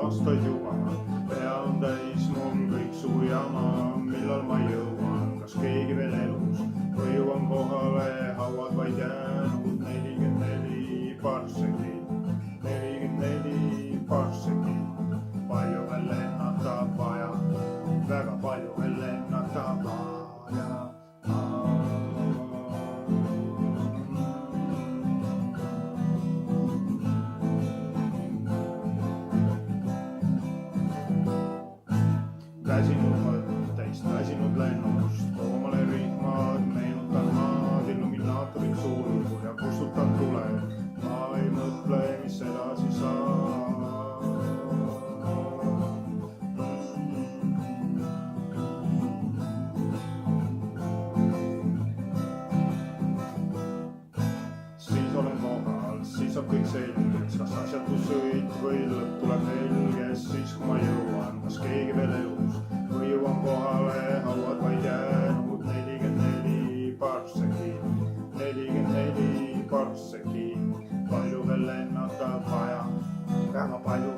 aastaid juba. Pea on täis mul kõiksugu jama, millal ma jõuan, kas keegi veel elus või jõuan kohale, hauad vaid jäänud 44 parseki, 44 parseki. Palju veel lennata vaja, väga palju veel lennata vaja. Väsinud mõtteist, väsinud lennust, koomale rihmad, meenutan maad, illuminaatorid sulgud ja kustutan tule. Ma ei mõtle, mis edasi saab. Siis olen kohal, siis saab kõik selgeks, kas asjatu sõit või lõpp tuleb helge, siis kui ma jõuan, kas keegi veel elus või jõuan kohale, hauad vaid jäänud 44 parseki, 44 parseki. Palju veel lennata vaja, väga palju